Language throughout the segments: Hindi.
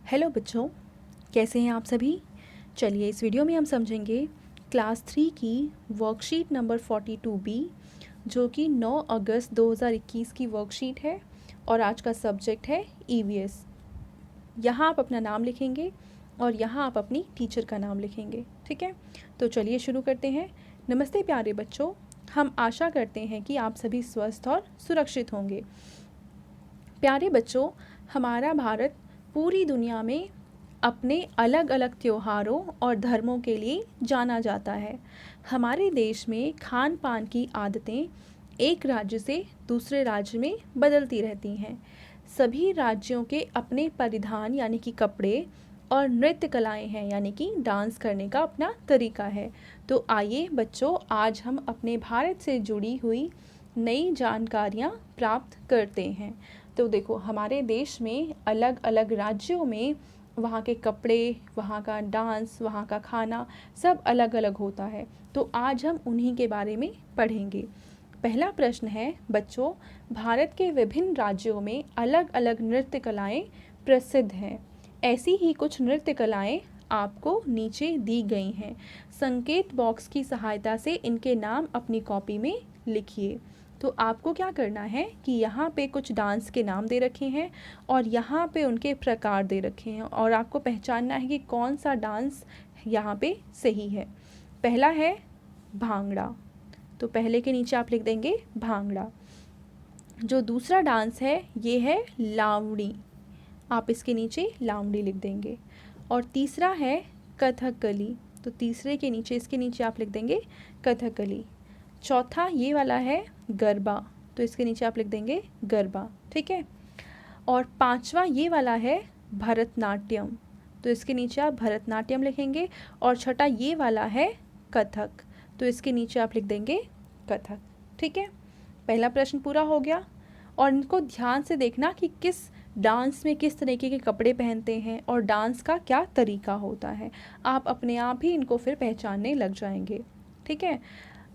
हेलो बच्चों, कैसे हैं आप सभी। चलिए इस वीडियो में हम समझेंगे क्लास 3 की वर्कशीट नंबर 42B, जो कि 9 अगस्त 2021 की वर्कशीट है और आज का सब्जेक्ट है EVS। यहाँ आप अपना नाम लिखेंगे और यहाँ आप अपनी टीचर का नाम लिखेंगे। ठीक है, तो चलिए शुरू करते हैं। नमस्ते प्यारे बच्चों, हम आशा करते हैं कि आप सभी स्वस्थ और सुरक्षित होंगे। प्यारे बच्चों, हमारा भारत पूरी दुनिया में अपने अलग अलग त्योहारों और धर्मों के लिए जाना जाता है। हमारे देश में खान पान की आदतें एक राज्य से दूसरे राज्य में बदलती रहती हैं। सभी राज्यों के अपने परिधान यानी कि कपड़े और नृत्य कलाएं हैं, यानी कि डांस करने का अपना तरीका है। तो आइए बच्चों, आज हम अपने भारत से जुड़ी हुई नई जानकारियाँ प्राप्त करते हैं। तो देखो, हमारे देश में अलग अलग राज्यों में वहाँ के कपड़े, वहाँ का डांस, वहाँ का खाना सब अलग अलग होता है। तो आज हम उन्हीं के बारे में पढ़ेंगे। पहला प्रश्न है बच्चों, भारत के विभिन्न राज्यों में अलग अलग नृत्य कलाएं प्रसिद्ध हैं। ऐसी ही कुछ नृत्य कलाएं आपको नीचे दी गई हैं। संकेत बॉक्स की सहायता से इनके नाम अपनी कॉपी में लिखिए। तो आपको क्या करना है कि यहाँ पे कुछ डांस के नाम दे रखे हैं और यहाँ पे उनके प्रकार दे रखे हैं और आपको पहचानना है कि कौन सा डांस यहाँ पे सही है। पहला है भांगड़ा, तो पहले के नीचे आप लिख देंगे भांगड़ा। जो दूसरा डांस है ये है लावड़ी, आप इसके नीचे लावड़ी लिख देंगे। और तीसरा है कथकली, तो तीसरे के नीचे, इसके नीचे आप लिख देंगे कथकली। चौथा ये वाला है गरबा, तो इसके नीचे आप लिख देंगे गरबा। ठीक है, और पांचवा ये वाला है भरतनाट्यम, तो इसके नीचे आप भरतनाट्यम लिखेंगे। और छठा ये वाला है कथक, तो इसके नीचे आप लिख देंगे कथक। ठीक है, पहला प्रश्न पूरा हो गया। और इनको ध्यान से देखना कि किस डांस में किस तरीके के कपड़े पहनते हैं और डांस का क्या तरीका होता है। आप अपने आप ही इनको फिर पहचानने लग जाएंगे। ठीक है,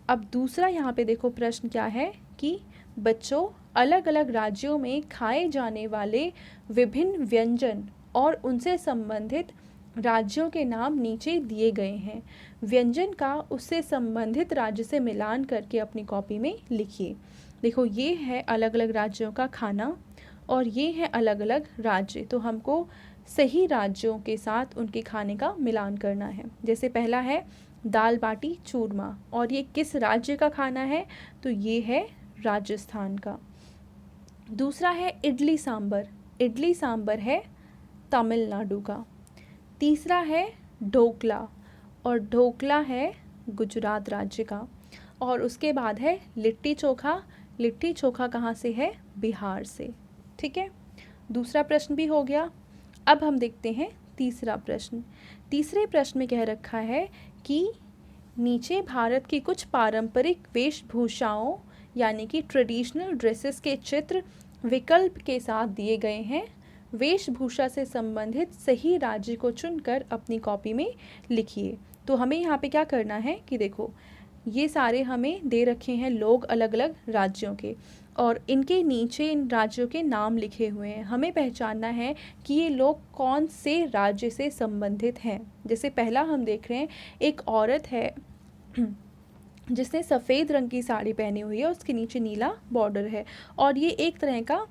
अब दूसरा यहाँ पे देखो प्रश्न क्या है कि बच्चों, अलग अलग राज्यों में खाए जाने वाले विभिन्न व्यंजन और उनसे संबंधित राज्यों के नाम नीचे दिए गए हैं। व्यंजन का उससे संबंधित राज्य से मिलान करके अपनी कॉपी में लिखिए। देखो, ये है अलग अलग राज्यों का खाना और ये है अलग अलग राज्य, तो हमको सही राज्यों के साथ उनके खाने का मिलान करना है। जैसे पहला है दाल बाटी चूरमा, और ये किस राज्य का खाना है, तो ये है राजस्थान का। दूसरा है इडली सांबर, इडली सांबर है तमिलनाडु का। तीसरा है ढोकला, और ढोकला है गुजरात राज्य का। और उसके बाद है लिट्टी चोखा, लिट्टी चोखा कहाँ से है, बिहार से। ठीक है, दूसरा प्रश्न भी हो गया। अब हम देखते हैं तीसरा प्रश्न। तीसरे प्रश्न में कह रखा है कि नीचे भारत की कुछ पारंपरिक वेशभूषाओं यानी कि ट्रेडिशनल ड्रेसेस के चित्र विकल्प के साथ दिए गए हैं। वेशभूषा से संबंधित सही राज्य को चुनकर अपनी कॉपी में लिखिए। तो हमें यहाँ पे क्या करना है कि देखो, ये सारे हमें दे रखे हैं लोग अलग अलग राज्यों के, और इनके नीचे इन राज्यों के नाम लिखे हुए हैं। हमें पहचानना है कि ये लोग कौन से राज्य से संबंधित हैं। जैसे पहला हम देख रहे हैं, एक औरत है जिसने सफ़ेद रंग की साड़ी पहनी हुई है, उसके नीचे नीला बॉर्डर है, और ये एक तरह का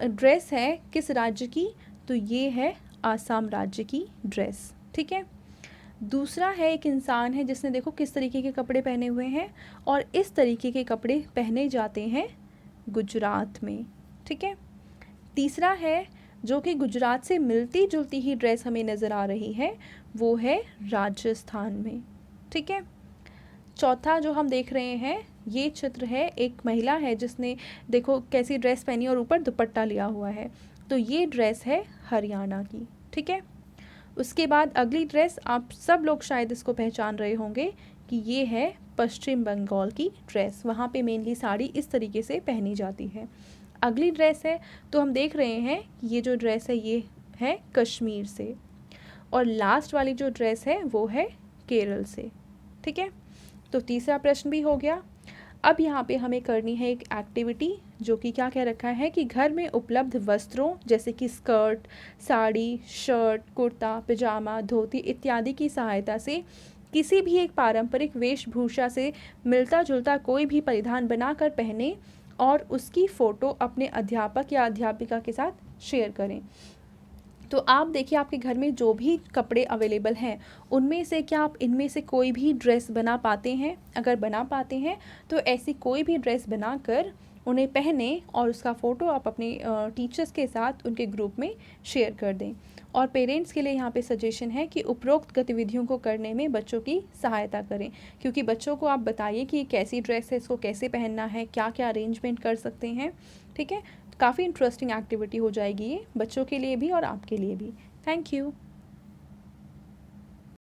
ड्रेस है किस राज्य की, तो ये है आसाम राज्य की ड्रेस। ठीक है, दूसरा है एक इंसान है जिसने देखो किस तरीके के कपड़े पहने हुए हैं, और इस तरीके के कपड़े पहने जाते हैं गुजरात में। ठीक है, तीसरा है जो कि गुजरात से मिलती जुलती ही ड्रेस हमें नज़र आ रही है, वो है राजस्थान में। ठीक है, चौथा जो हम देख रहे हैं, ये चित्र है, एक महिला है जिसने देखो कैसी ड्रेस पहनी और ऊपर दुपट्टा लिया हुआ है, तो ये ड्रेस है हरियाणा की। ठीक है, उसके बाद अगली ड्रेस आप सब लोग शायद इसको पहचान रहे होंगे कि ये है पश्चिम बंगाल की ड्रेस, वहाँ पे मेनली साड़ी इस तरीके से पहनी जाती है। अगली ड्रेस है, तो हम देख रहे हैं ये जो ड्रेस है ये है कश्मीर से, और लास्ट वाली जो ड्रेस है वो है केरल से। ठीक है, तो तीसरा प्रश्न भी हो गया। अब यहाँ पे हमें करनी है एक एक्टिविटी जो कि क्या कह रखा है कि घर में उपलब्ध वस्त्रों जैसे कि स्कर्ट, साड़ी, शर्ट, कुर्ता, पजामा, धोती इत्यादि की सहायता से किसी भी एक पारंपरिक वेशभूषा से मिलता जुलता कोई भी परिधान बनाकर पहने और उसकी फ़ोटो अपने अध्यापक या अध्यापिका के साथ शेयर करें। तो आप देखिए आपके घर में जो भी कपड़े अवेलेबल हैं उनमें से क्या आप इनमें से कोई भी ड्रेस बना पाते हैं? अगर बना पाते हैं तो ऐसी कोई भी ड्रेस बनाकर उन्हें पहने और उसका फ़ोटो आप अपने टीचर्स के साथ उनके ग्रुप में शेयर कर दें। और पेरेंट्स के लिए यहाँ पे सजेशन है कि उपरोक्त गतिविधियों को करने में बच्चों की सहायता करें, क्योंकि बच्चों को आप बताइए कि ये कैसी ड्रेस है, इसको कैसे पहनना है, क्या क्या अरेंजमेंट कर सकते हैं। ठीक है, काफ़ी इंटरेस्टिंग एक्टिविटी हो जाएगी ये बच्चों के लिए भी और आपके लिए भी। Thank you.